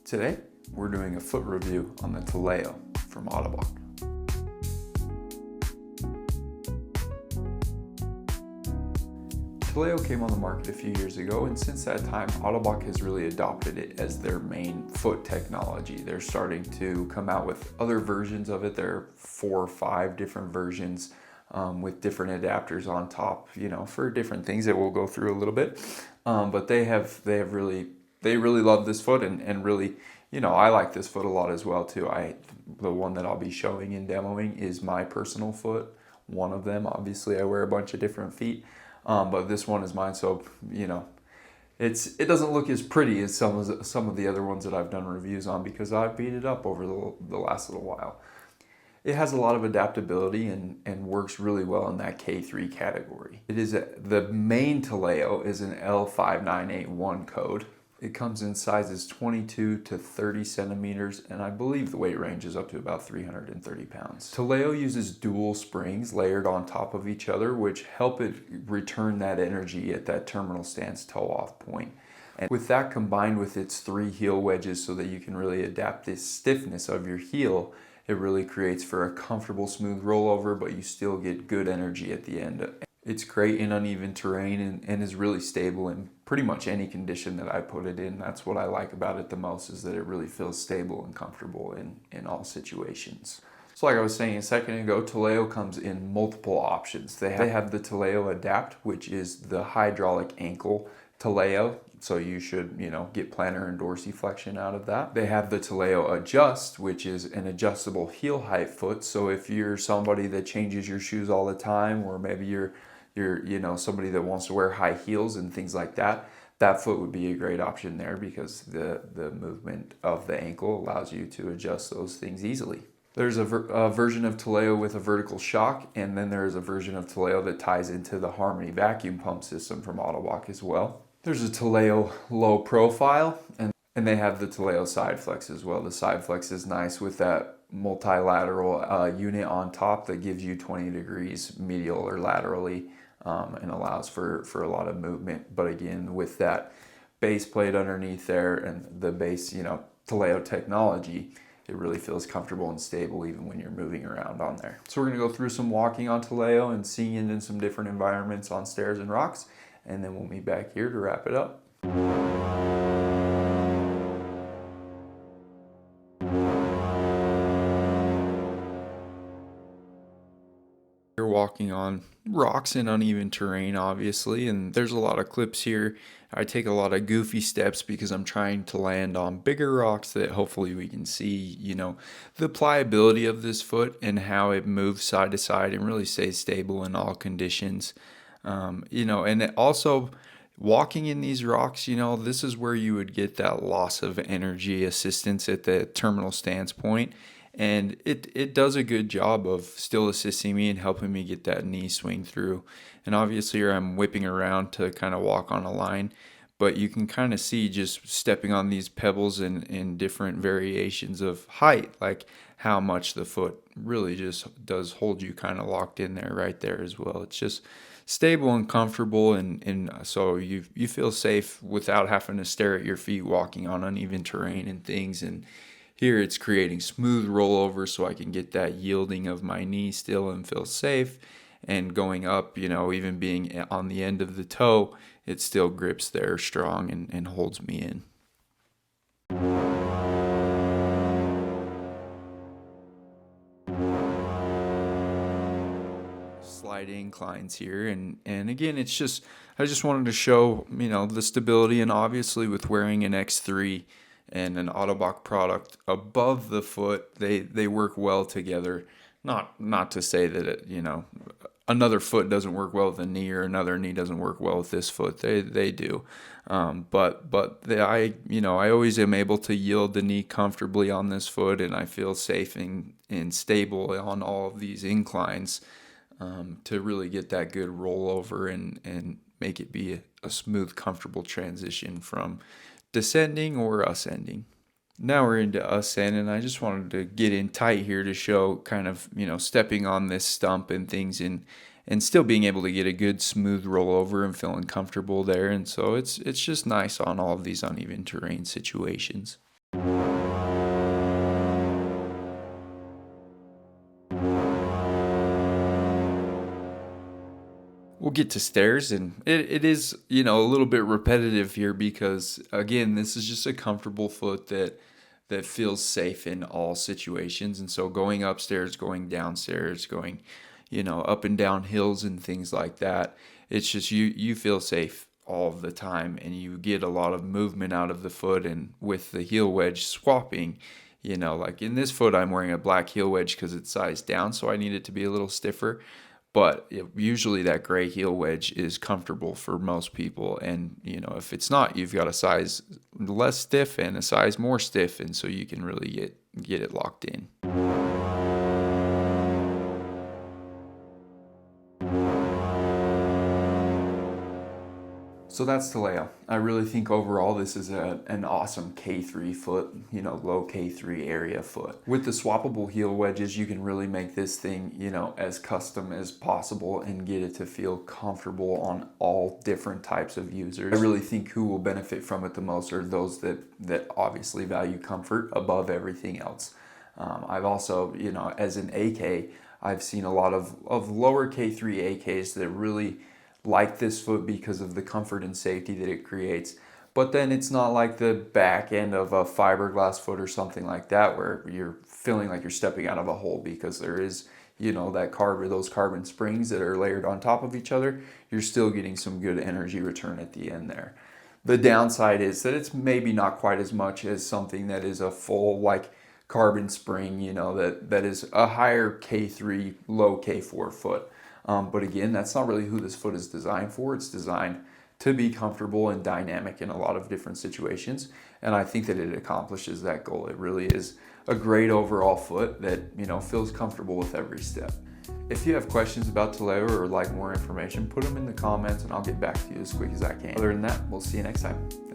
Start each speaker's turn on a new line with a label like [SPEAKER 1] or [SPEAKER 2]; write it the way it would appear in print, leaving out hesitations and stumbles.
[SPEAKER 1] Today, we're doing a foot review on the Taleo from Ottobock. Taleo came on the market a few years ago, and since that time, Ottobock has really adopted it as their main foot technology. They're starting to come out with other versions of it. There are 4 or 5 different versions with different adapters on top, for different things that we'll go through a little bit. But they really love this foot, and really, I like this foot a lot as well too. The one that I'll be showing and demoing is my personal foot. One of them, obviously I wear a bunch of different feet, but this one is mine. So, it doesn't look as pretty as some of the other ones that I've done reviews on, because I've beat it up over the last little while. It has a lot of adaptability and works really well in that K3 category. The main Taleo is an L5981 code. It comes in sizes 22 to 30 centimeters, and I believe the weight range is up to about 330 pounds. Taleo uses dual springs layered on top of each other, which help it return that energy at that terminal stance toe-off point. And with that combined with its 3 heel wedges so that you can really adapt the stiffness of your heel, it really creates for a comfortable, smooth rollover, but you still get good energy at the end. It's great in uneven terrain and is really stable in pretty much any condition that I put it in. That's what I like about it the most, is that it really feels stable and comfortable in all situations. So like I was saying a second ago, Taleo comes in multiple options. They have the Taleo Adapt, which is the hydraulic ankle Taleo. So you should, get plantar and dorsiflexion out of that. They have the Taleo Adjust, which is an adjustable heel height foot. So if you're somebody that changes your shoes all the time, or maybe you're somebody that wants to wear high heels and things like that, that foot would be a great option there, because the movement of the ankle allows you to adjust those things easily. There's a version of Taleo with a vertical shock, and then there's a version of Taleo that ties into the Harmony vacuum pump system from Ottobock as well. There's a Taleo low profile, and they have the Taleo side flex as well. The side flex is nice with that multilateral unit on top that gives you 20 degrees medial or laterally, and allows for a lot of movement. But again, with that base plate underneath there and the base, Taleo technology, it really feels comfortable and stable even when you're moving around on there. So we're gonna go through some walking on Taleo and seeing it in some different environments on stairs and rocks, and then we'll meet back here to wrap it up. You're walking on rocks in uneven terrain, obviously, and there's a lot of clips here. I take a lot of goofy steps because I'm trying to land on bigger rocks that hopefully we can see, the pliability of this foot and how it moves side to side and really stays stable in all conditions. And it also, walking in these rocks, this is where you would get that loss of energy assistance at the terminal stance point. And it does a good job of still assisting me and helping me get that knee swing through. And obviously here I'm whipping around to kind of walk on a line, but you can kind of see just stepping on these pebbles in different variations of height, like how much the foot really just does hold you kind of locked in there right there as well. It's just stable and comfortable, and so you feel safe without having to stare at your feet walking on uneven terrain and things. And here it's creating smooth rollover so I can get that yielding of my knee still and feel safe. And going up, even being on the end of the toe, it still grips there strong and holds me in. Slight inclines here, and again, I just wanted to show, the stability, and obviously with wearing an X3 and an Ottobock product above the foot, they work well together. Not to say that another foot doesn't work well with a knee, or another knee doesn't work well with this foot. They do, but I always am able to yield the knee comfortably on this foot, and I feel safe and stable on all of these inclines, to really get that good rollover and make it be a smooth, comfortable transition from descending or ascending. Now we're into ascend, and I just wanted to get in tight here to show kind of, stepping on this stump and things, and still being able to get a good smooth rollover and feeling comfortable there. And so it's just nice on all of these uneven terrain situations. We'll get to stairs, and it is, a little bit repetitive here because again, this is just a comfortable foot that feels safe in all situations. And so going upstairs, going downstairs, going, up and down hills and things like that, it's just you feel safe all the time, and you get a lot of movement out of the foot. And with the heel wedge swapping, like in this foot, I'm wearing a black heel wedge because it's sized down, so I need it to be a little stiffer. But usually that gray heel wedge is comfortable for most people. And, if it's not, you've got a size less stiff and a size more stiff. And so you can really get it locked in. So that's Taleo. I really think overall this is an awesome K3 foot, low K3 area foot. With the swappable heel wedges, you can really make this thing, as custom as possible and get it to feel comfortable on all different types of users. I really think who will benefit from it the most are those that obviously value comfort above everything else. I've also, as an AK, I've seen a lot of lower K3 AKs that really like this foot because of the comfort and safety that it creates. But then it's not like the back end of a fiberglass foot or something like that where you're feeling like you're stepping out of a hole, because there is, those carbon springs that are layered on top of each other. You're still getting some good energy return at the end there. The downside is that it's maybe not quite as much as something that is a full like carbon spring, that is a higher K3, low K4 foot. But again, that's not really who this foot is designed for. It's designed to be comfortable and dynamic in a lot of different situations. And I think that it accomplishes that goal. It really is a great overall foot that, feels comfortable with every step. If you have questions about Taleo or like more information, put them in the comments and I'll get back to you as quick as I can. Other than that, we'll see you next time.